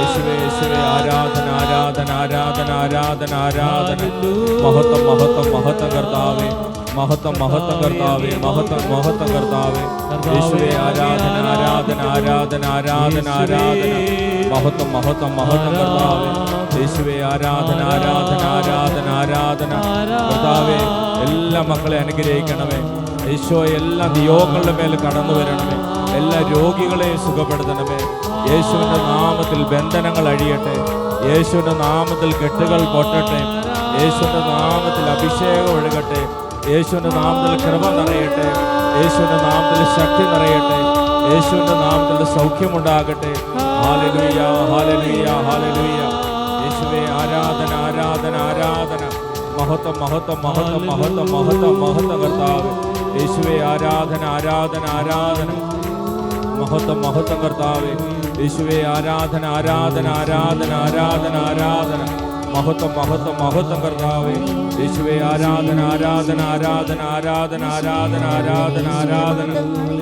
യേശുവേ, യേശുവേ ആരാധന, ആരാധന, ആരാധന, ആരാധന, ആരാധന. മഹത്വം, മഹത്വം, മഹത്വം കർത്താവേ. മഹത്വം, മഹത്വം കർത്താവേ. മഹത്വം, മഹത്വം കർത്താവേ. യേശുവേ ആരാധന, ആരാധന, ആരാധന, ആരാധന, ആരാധന. മഹത്വം, മഹത്വം, മഹത്വം കർത്താവേ. യേശുവേ ആരാധന, ആരാധന, ആരാധന, ആരാധന. കർത്താവേ എല്ലാ മക്കളെ അനുഗ്രഹിക്കണമേ. യേശോ എല്ലാ നിയോഗങ്ങളുടെ മേൽ കടന്നു വരണമേ. എല്ലാ രോഗികളെയും സുഖപ്പെടുത്തണമേ. യേശുവിൻ്റെ നാമത്തിൽ ബന്ധനങ്ങൾ അഴിയട്ടെ. യേശുവിൻ്റെ നാമത്തിൽ കെട്ടുകൾ പൊട്ടട്ടെ. യേശുവിൻ്റെ നാമത്തിൽ അഭിഷേകം ഒഴുകട്ടെ. യേശുവിൻ്റെ നാമത്തിൽ കൃപ നിറയട്ടെ. യേശുവിൻ്റെ നാമത്തിൽ ശക്തി നിറയട്ടെ. യേശുവിൻ്റെ നാമത്തിൽ സൗഖ്യമുണ്ടാകട്ടെ. Hallelujah, hallelujah, hallelujah. യേശുവേ ആരാധന, ആരാധന, ആരാധന. മഹത്വം മഹത്വം മഹത്വം മഹത്വം മഹത്വം മഹത്വം കർത്താവ്. യേശുവേ ആരാധന ആരാധന ആരാധന. മഹത്വം മഹത്വം കർത്താവ്. യേശുവേ ആരാധന ആരാധന ആരാധന ആരാധന ആരാധന. മഹത്വം മഹത്വം മഹത്വം കർത്താവ്. യേശുവേ ആരാധന ആരാധന ആരാധന ആരാധന ആരാധന ആരാധന ആരാധന.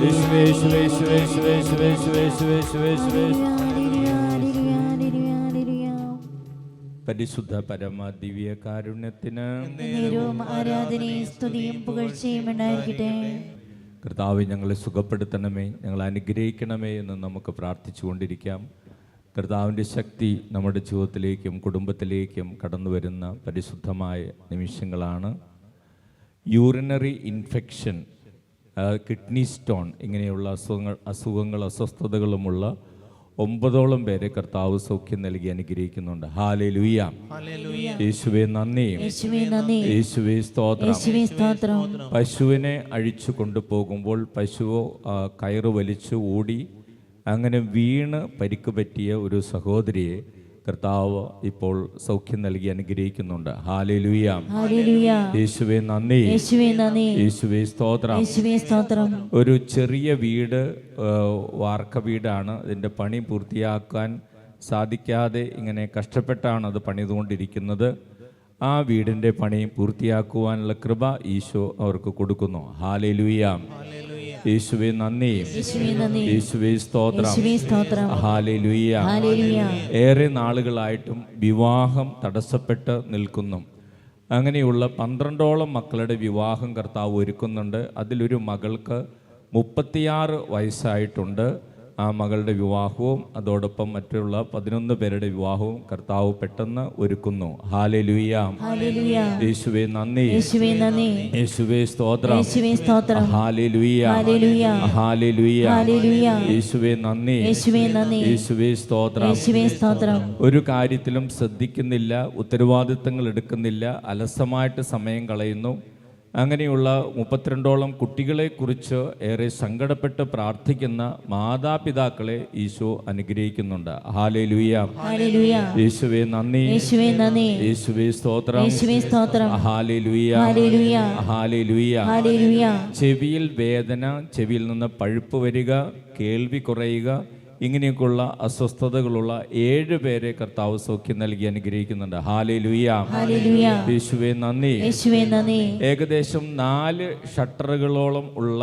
യേശുവേ യേശുവേ യേശുവേ യേശുവേ യേശുവേ യേശുവേ യേശുവേ യേശുവേ യേശുവേ. പരിശുദ്ധ പരമ ദിവ്യ കാരുണ്യത്തിന് നേരവും ആരാധനയും സ്തുതിയും പുകഴ്ചയും ഉണ്ടായിരിക്കട്ടെ. കർത്താവ്, ഞങ്ങളെ സുഖപ്പെടുത്തണമേ, ഞങ്ങളെ അനുഗ്രഹിക്കണമേ എന്ന് നമുക്ക് പ്രാർത്ഥിച്ചുകൊണ്ടിരിക്കാം. കർത്താവിൻ്റെ ശക്തി നമ്മുടെ ജീവിതത്തിലേക്കും കുടുംബത്തിലേക്കും കടന്നു വരുന്ന പരിശുദ്ധമായ നിമിഷങ്ങളാണ്. യൂറിനറി ഇൻഫെക്ഷൻ, കിഡ്നി സ്റ്റോൺ, ഇങ്ങനെയുള്ള അസുഖങ്ങൾ അസ്വസ്ഥതകളുമുള്ള 9ഓളം പേരെ കർത്താവ് സൗഖ്യം നൽകി അനുഗ്രഹിക്കുന്നുണ്ട്. ഹല്ലേലൂയ. യേശുവേ നന്ദി, യേശുവേ സ്തോത്രം. പശുവിനെ അഴിച്ചു കൊണ്ടുപോകുമ്പോൾ പശു കയറ് വലിച്ചു ഓടി അങ്ങനെ വീണ് പരിക്ക് പറ്റിയ ഒരു സഹോദരിയെ കർത്താവ് ഇപ്പോൾ സൗഖ്യം നൽകി അനുഗ്രഹിക്കുന്നുണ്ട്. ഹല്ലേലൂയ. യേശുവേ നന്ദി, യേശുവേ സ്തോത്രം. ഒരു ചെറിയ വീട്, വാർക്ക വീടാണ്. അതിൻ്റെ പണി പൂർത്തിയാക്കാൻ സാധിക്കാതെ ഇങ്ങനെ കഷ്ടപ്പെട്ടാണ് അത് പണിതുകൊണ്ടിരിക്കുന്നത്. ആ വീടിൻ്റെ പണി പൂർത്തിയാക്കുവാനുള്ള കൃപ ഈശോ അവർക്ക് കൊടുക്കുന്നു. ഹല്ലേലൂയ. യേശുവേ നന്ദി, യേശുവേ സ്തോത്രം. ഹല്ലേലൂയ. ഏറെ നാളുകളായിട്ടും വിവാഹം തടസ്സപ്പെട്ട് നിൽക്കുന്നു. അങ്ങനെയുള്ള 12ഓളം മക്കളുടെ വിവാഹം കർത്താവ് ഒരുക്കുന്നുണ്ട്. അതിലൊരു മകൾക്ക് 36 വയസ്സായിട്ടുണ്ട്. ആ മകളുടെ വിവാഹവും അതോടൊപ്പം മറ്റുള്ള 11 പേരുടെ വിവാഹവും കർത്താവ് പെട്ടെന്ന് ഒരുക്കുന്നു. ഹല്ലേലൂയ. യേശുവേ നന്ദി, യേശുവേ സ്തോത്രം. Hallelujah, hallelujah. യേശുവേ നന്ദി, യേശുവേ സ്തോത്രം. ഒരു കാര്യത്തിലും ശ്രദ്ധിക്കുന്നില്ല, ഉത്തരവാദിത്തങ്ങൾ എടുക്കുന്നില്ല, അലസമായിട്ട് സമയം കളയുന്നു. അങ്ങനെയുള്ള 32ഓളം കുട്ടികളെക്കുറിച്ച് ഏറെ സങ്കടപ്പെട്ട് പ്രാർത്ഥിക്കുന്ന മാതാപിതാക്കളെ ഈശോ അനുഗ്രഹിക്കുന്നുണ്ട്. ഹല്ലേലൂയ. യേശുവേ നന്ദി, യേശുവേ സ്തോത്രം. Hallelujah, hallelujah. ചെവിയിൽ വേദന, ചെവിയിൽ നിന്ന് പഴുപ്പ് വരിക, കേൾവി കുറയുക, ഇങ്ങനെയൊക്കെയുള്ള അസ്വസ്ഥതകളുള്ള 7 പേരെ കർത്താവ് സൗഖ്യം നൽകി അനുഗ്രഹിക്കുന്നുണ്ട്. ഹല്ലേലൂയ. യേശുവേ നന്ദി. ഏകദേശം 4 ഷട്ടറുകളോളം ഉള്ള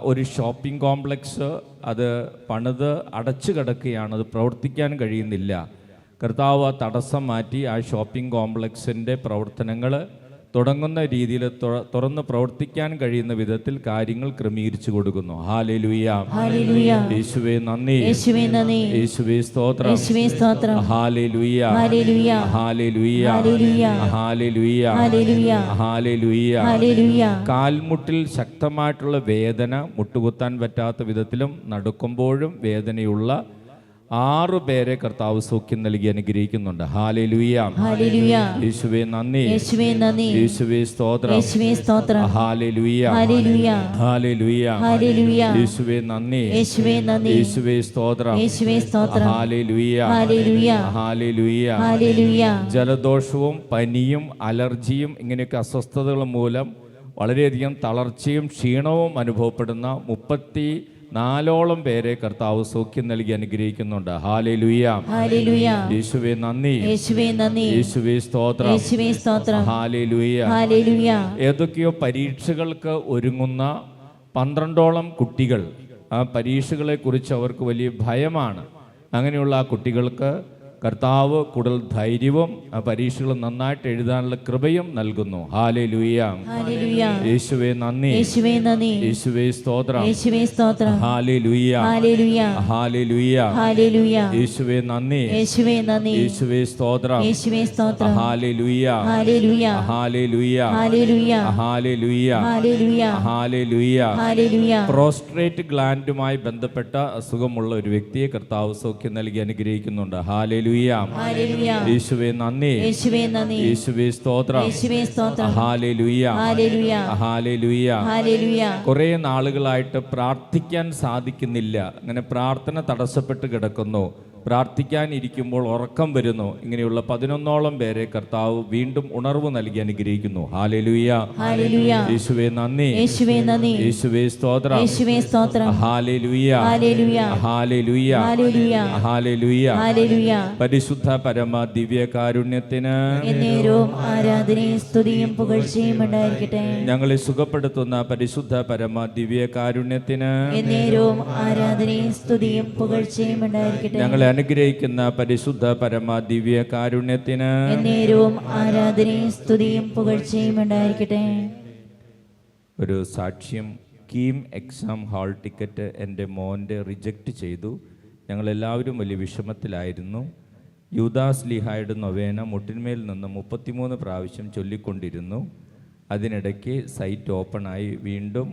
ഒരു ഷോപ്പിംഗ് കോംപ്ലക്സ് അത് പണിത് അടച്ചു കിടക്കുകയാണ്. അത് പ്രവർത്തിക്കാൻ കഴിയുന്നില്ല. കർത്താവ് ആ തടസ്സം മാറ്റി ആ ഷോപ്പിംഗ് കോംപ്ലക്സിൻ്റെ പ്രവർത്തനങ്ങൾ തുടങ്ങുന്ന രീതിയിൽ തുറന്ന് പ്രവർത്തിക്കാൻ കഴിയുന്ന വിധത്തിൽ കാര്യങ്ങൾ ക്രമീകരിച്ചു കൊടുക്കുന്നു. ഹല്ലേലൂയ. യേശുവേ നന്ദി, യേശുവേ സ്തോത്രം. Hallelujah, hallelujah, hallelujah. കാൽമുട്ടിൽ ശക്തമായിട്ടുള്ള വേദന, മുട്ടുകുത്താൻ പറ്റാത്ത വിധത്തിലും നടക്കുമ്പോഴും വേദനയുള്ള 6 പേരെ കർത്താവ് സൗഖ്യം നൽകി അനുഗ്രഹിക്കുന്നുണ്ട്. ഹല്ലേലൂയ. യേശുവേ നന്ദി, യേശുവേ സ്തോത്രം. Hallelujah, hallelujah. യേശുവേ നന്ദി, യേശുവേ സ്തോത്രം. Hallelujah, hallelujah. ജലദോഷവും പനിയും അലർജിയും ഇങ്ങനെയൊക്കെ അസ്വസ്ഥതകൾ മൂലം വളരെയധികം തളർച്ചയും ക്ഷീണവും അനുഭവപ്പെടുന്ന 34ഓളം പേരെ കർത്താവ് സൗഖ്യം നൽകി അനുഗ്രഹിക്കുന്നുണ്ട്. ഹല്ലേലൂയ. യേശുവേ നന്ദി, യേശുവേ സ്തോത്രം. ഹല്ലേലൂയ. ഏതൊക്കെയോ പരീക്ഷകൾക്ക് ഒരുങ്ങുന്ന 12ഓളം കുട്ടികൾ, ആ പരീക്ഷകളെ കുറിച്ച് അവർക്ക് വലിയ ഭയമാണ്. അങ്ങനെയുള്ള ആ കുട്ടികൾക്ക് കർത്താവ് കൂടുതൽ ധൈര്യവും ആ പരീക്ഷകൾ നന്നായിട്ട് എഴുതാനുള്ള കൃപയും നൽകുന്നു. ഹല്ലേലൂയ. യേശുവേ നന്ദി, യേശുവേ സ്തോത്രം. Hallelujah, hallelujah. യേശുവേ നന്ദി, യേശുവേ സ്തോത്രം. Hallelujah, hallelujah. പ്രോസ്ട്രേറ്റ് ഗ്ലാൻഡുമായി ബന്ധപ്പെട്ട അസുഖമുള്ള ഒരു വ്യക്തിയെ കർത്താവ് സൗഖ്യം നൽകി അനുഗ്രഹിക്കുന്നുണ്ട്. ഹല്ലേലൂയ. യേശുവേ നന്ദി, യേശുവേ സ്തോത്രം. Hallelujah, hallelujah. കുറേ നാളുകളായിട്ട് പ്രാർത്ഥിക്കാൻ സാധിക്കുന്നില്ല. അങ്ങനെ പ്രാർത്ഥന തടസ്സപ്പെട്ട് കിടക്കുന്നു. പ്രാർത്ഥിക്കാനിരിക്കുമ്പോൾ ഉറക്കം വരുന്നു. ഇങ്ങനെയുള്ള 11ഓളം പേരെ കർത്താവ് വീണ്ടും ഉണർവ് നൽകി അനുഗ്രഹിക്കുന്നു. Hallelujah, hallelujah. യേശുവേ നന്ദി, യേശുവേ നന്ദി, യേശുവേ സ്തോത്രം, യേശുവേ സ്തോത്രം. Hallelujah, hallelujah, hallelujah, hallelujah, hallelujah. Hallelujah. പരിശുദ്ധ പരമ ദിവ്യകാരുണ്യത്തിന് എന്നേരവും ആരാധനയും സ്തുതിയും പുകഴ്ചയും ഉണ്ടായിരിക്കട്ടെ. ഞങ്ങളെ സുഖപ്പെടുത്തുന്ന പരിശുദ്ധ പരമ ദിവ്യകാരുണ്യത്തിന് എന്നേരവും ആരാധനയും സ്തുതിയും പുകഴ്ചയും ഉണ്ടായിരിക്കട്ടെ. ഞങ്ങളെ അനുഗ്രഹിക്കുന്ന പരിശുദ്ധ പരമ ദിവ്യകാരുണ്യത്തിന് എന്നേരവും ആരാധനയും സ്തുതിയും പുകഴ്ചയും ഉണ്ടായിരിക്കട്ടെ. ഒരു സാക്ഷ്യം. കീം എക്സാം ഹാൾ ടിക്കറ്റ് എൻ്റെ മോൻ്റെ റിജക്റ്റ് ചെയ്തു. ഞങ്ങളെല്ലാവരും വലിയ വിഷമത്തിലായിരുന്നു. യൂദാസ് ലീഹായുടെ നൊവേന മുട്ടിന്മേൽ നിന്ന് 33 പ്രാവശ്യം ചൊല്ലിക്കൊണ്ടിരുന്നു. അതിനിടയ്ക്ക് സൈറ്റ് ഓപ്പണായി വീണ്ടും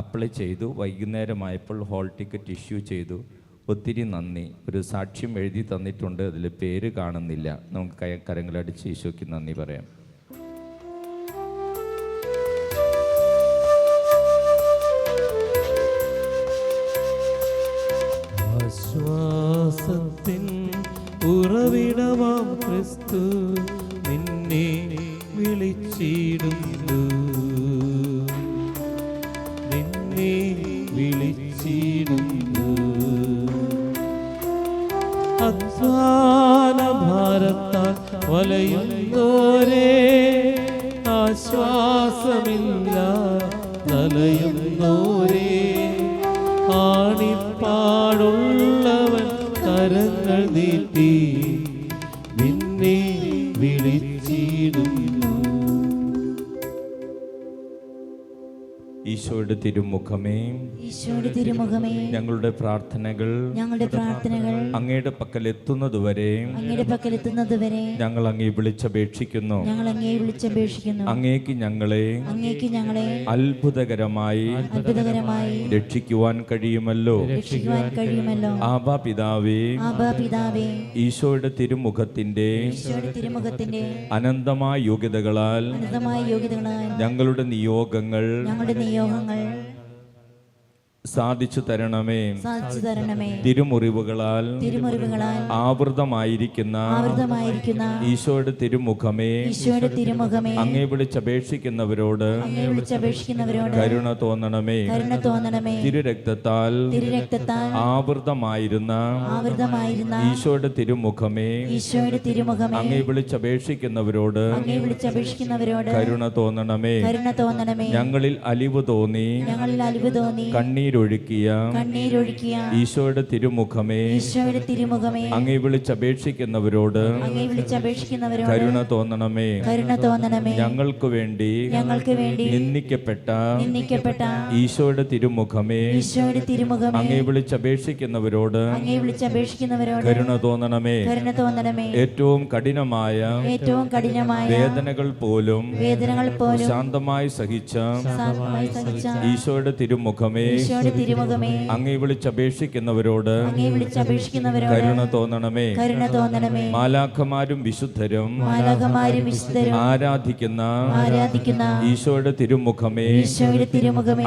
അപ്ലൈ ചെയ്തു. വൈകുന്നേരമായപ്പോൾ ഹാൾ ടിക്കറ്റ് ഇഷ്യൂ ചെയ്തു. ഒത്തിരി നന്ദി. ഒരു സാക്ഷ്യം എഴുതി തന്നിട്ടുണ്ട്, അതിൽ പേര് കാണുന്നില്ല. നമുക്ക് കരങ്ങളടിച്ച് ഈശോയ്ക്ക് നന്ദി പറയാം. ആശ്വാസത്തിൻ ഉറവിടമാം ക്രിസ്തു നിന്നെ വിളിച്ചിടുന്നു, നിന്നെ വിളിച്ചിടുന്നു. അധ്വാന ഭാരത്താൽ വലയുന്നോരേ, ആശ്വാസമില്ല തലയുന്നോരേ, ആണിപ്പാടുള്ളവൻ കരങ്ങൾ നീട്ടി നിന്നെ വിളിച്ചിടുന്നു. ഈശോയുടെ തിരുമുഖമേ, ഈശോയുടെ തിരുമുഖമേ, ഞങ്ങളുടെ പ്രാർത്ഥനകൾ അങ്ങയുടെ പക്കൽ എത്തുന്നതുവരെ ഞങ്ങൾ അങ്ങേ വിളിച്ചപേക്ഷിക്കുന്നു. അങ്ങേക്ക് ഞങ്ങളെ അത്ഭുതകരമായി രക്ഷിക്കുവാൻ കഴിയുമല്ലോ. ആബാ പിതാവേ, ഈശോയുടെ തിരുമുഖത്തിന്റെ അനന്തമായ യോഗ്യതകളാൽ ഞങ്ങളുടെ നിയോഗങ്ങൾ സാധിച്ചു തരണമേ. തിരുമുറിവുകളാൽ ആവൃതമായിരിക്കുന്ന ഈശോയുടെ തിരുമുഖമേ, അങ്ങേ വിളിച്ചപേക്ഷിക്കുന്നവരോട് കരുണ തോന്നണമേ. തിരുരക്തത്താൽ ആവൃതമായിരുന്ന ഈശോയുടെ തിരുമുഖമേ, അങ്ങേ വിളിച്ചപേക്ഷിക്കുന്നവരോട് കരുണ തോന്നണമേ. ഞങ്ങളിൽ അലിവ് തോന്നി കണ്ണീരൊഴുക്കിയ ഈശോയുടെ തിരുമുഖമേ, അങ്ങേ വിളിച്ചപേക്ഷിക്കുന്നവരോട് കരുണ തോന്നണമേ. ഞങ്ങൾക്ക് വേണ്ടി നിന്ദിക്കപ്പെട്ട ഈശോയുടെ തിരുമുഖമേ, അങ്ങേ വിളിച്ചപേക്ഷിക്കുന്നവരോട് കരുണ തോന്നണമേ. ഏറ്റവും കഠിനമായ വേദനകൾ പോലും ശാന്തമായി സഹിച്ച ഈശോയുടെ തിരുമുഖമേ, അങ്ങേ വിളിച്ചപേക്ഷിക്കുന്നവരോട് കരുണ തോന്നണമേ. മാലാഖമാരും വിശുദ്ധരും ആരാധിക്കുന്ന ഈശോയുടെ തിരുമുഖമേ,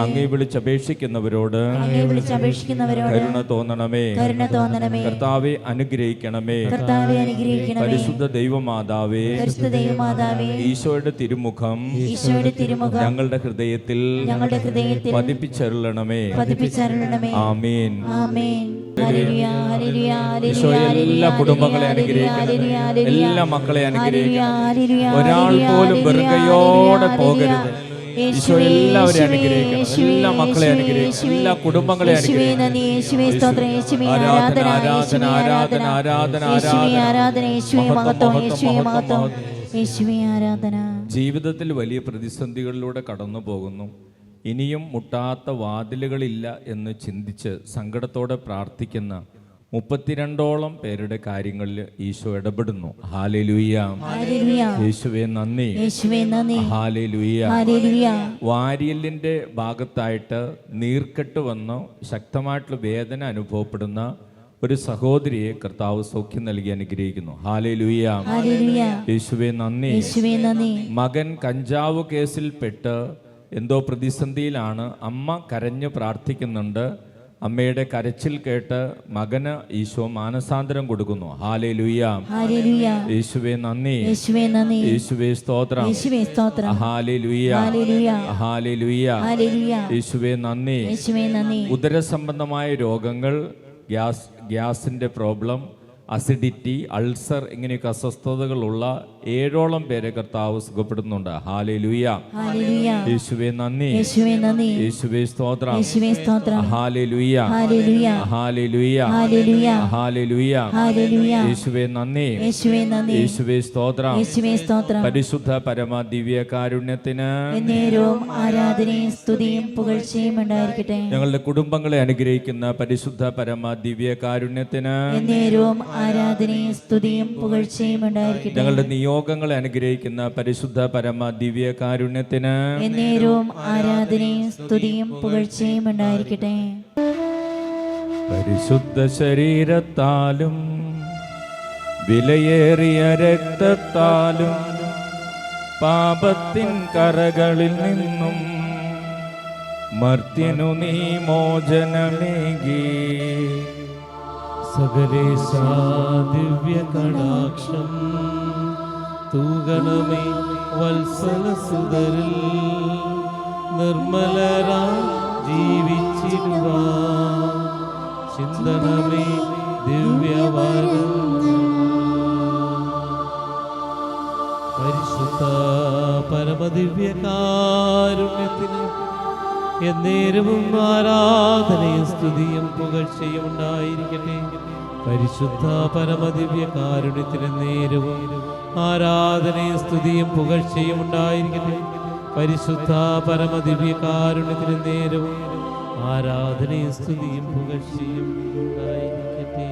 അങ്ങേ വിളിച്ചപേക്ഷിക്കുന്നവരോട് കരുണ തോന്നണമേ. കർത്താവെ അനുഗ്രഹിക്കണമേ. പരിശുദ്ധ ദൈവമാതാവേ, ഈശോയുടെ തിരുമുഖം ഞങ്ങളുടെ ഹൃദയത്തിൽ പതിപ്പിച്ചരുളണമേ. ആമേൻ. ഈശോയെ എല്ലാ കുടുംബങ്ങളെ അനുഗ്രഹിക്കണം, എല്ലാ മക്കളെ അനുഗ്രഹിക്കണം. ഒരാൾ പോലും വെറുകയോടെ പോകരുത്. ഈശോ എല്ലാവരെയും അനുഗ്രഹിക്കണം, എല്ലാ മക്കളെ അനുഗ്രഹിക്കണം, എല്ലാ കുടുംബങ്ങളെ അനുഗ്രഹിക്കണം. ആരാധന ആരാധന ആരാധന ആരാധന ആരാധന. ജീവിതത്തിൽ വലിയ പ്രതിസന്ധികളിലൂടെ കടന്നു പോകുന്നു. ഇനിയും മുട്ടാത്ത വാതിലുകളില്ല എന്ന് ചിന്തിച്ച് സങ്കടത്തോടെ പ്രാർത്ഥിക്കുന്ന 32ഓളം പേരുടെ കാര്യങ്ങളിൽ ഈശോ ഇടപെടുന്നു. ഹല്ലേലൂയ, യേശുവേ നന്ദി, ഹല്ലേലൂയ. വാരിയലിൻ്റെ ഭാഗത്തായിട്ട് നീർക്കെട്ട് വന്ന് ശക്തമായിട്ടുള്ള വേദന അനുഭവപ്പെടുന്ന ഒരു സഹോദരിയെ കർത്താവ് സൗഖ്യം നൽകി അനുഗ്രഹിക്കുന്നു. ഹല്ലേലൂയ, യേശുവേ നന്ദി. മകൻ കഞ്ചാവ് കേസിൽപ്പെട്ട് എന്തോ പ്രതിസന്ധിയിലാണ്. അമ്മ കരഞ്ഞു പ്രാർത്ഥിക്കുന്നുണ്ട്. അമ്മയുടെ കരച്ചിൽ കേട്ട് മകന് ഈശോ മാനസാന്തരം കൊടുക്കുന്നു. Hallelujah, hallelujah. യേശുവേ നന്ദി, യേശുവേ നന്ദി, യേശുവേ സ്തോത്രം, യേശുവേ സ്തോത്രം, ഹല്ലേലൂയ, ഹല്ലേലൂയ, ഹല്ലേലൂയ, ഹല്ലേലൂയ. യേശുവേ നന്ദി. യേശുവേ നന്ദി. ഉദരസംബന്ധമായ രോഗങ്ങൾ, ഗ്യാസിന്റെ പ്രോബ്ലം, അസിഡിറ്റി, അൾസർ ഇങ്ങനെയൊക്കെ അസ്വസ്ഥതകളുള്ള 7ഓളം പേരെ കർത്താവ് സുഖപ്പെടുന്നുണ്ട്. Hallelujah, hallelujah. യേശുവേ നന്ദി, യേശുവേ നന്ദി, യേശുവേ സ്തോത്രം, യേശുവേ സ്തോത്രം, hallelujah, hallelujah, hallelujah, hallelujah, hallelujah, hallelujah. യേശുവേ നന്ദി, യേശുവേ നന്ദി, യേശുവേ സ്തോത്രം, യേശുവേ സ്തോത്രം. പരിശുദ്ധ പരമ ദിവ്യ കാരുണ്യത്തിന് എന്നേരവും ആരാധനയും സ്തുതിയും പുകഴ്ചയും ഉണ്ടായിരിക്കട്ടെ. ഞങ്ങളുടെ കുടുംബങ്ങളെ അനുഗ്രഹിക്കുന്ന പരിശുദ്ധ പരമ ദിവ്യ കാരുണ്യത്തിന് എന്നേരവും ആരാധനയും സ്തുതിയും പുകഴ്ചയും ഉണ്ടായിരിക്കട്ടെ. ഞങ്ങളുടെ നിയോഗങ്ങളെ അനുഗ്രഹിക്കുന്ന പരിശുദ്ധ പരമ ദിവ്യ കാരുണ്യത്തിന് എന്നേരവും ആരാധനയും സ്തുതിയും പുകഴ്ചയും ഉണ്ടായിരിക്കട്ടെ. പരിശുദ്ധ ശരീരത്താലും വിലയേറിയ രക്തത്താലും പാപത്തിൻ കറകളിൽ നിന്നും മർത്യനു നീ മോചനമേകി. സകലേശാ ദിവ്യ കടാക്ഷം തൂകണമേ വത്സലസുതരിൽ നിർമ്മലരായി ജീവിച്ചിടുവാൻ ചിന്തനമേ ദിവ്യവരം. പരിശുദ്ധ പരമദിവ്യകാരുണ്യത്തിന് എന്നേരവും ആരാധനയും സ്തുതിയും പുകഴ്ചയും ഉണ്ടായിരിക്കട്ടെ. പരിശുദ്ധ പരമദിവ്യകാരുണ്യത്തിന് നേരവും ആരാധനയും സ്തുതിയും പുകഴ്ചയും ഉണ്ടായിരിക്കട്ടെ. പരിശുദ്ധ പരമദിവ്യകാരുണ്യത്തിന് നേരവും ആരാധനയും സ്തുതിയും പുകഴ്ചയും ഉണ്ടായിരിക്കട്ടെ.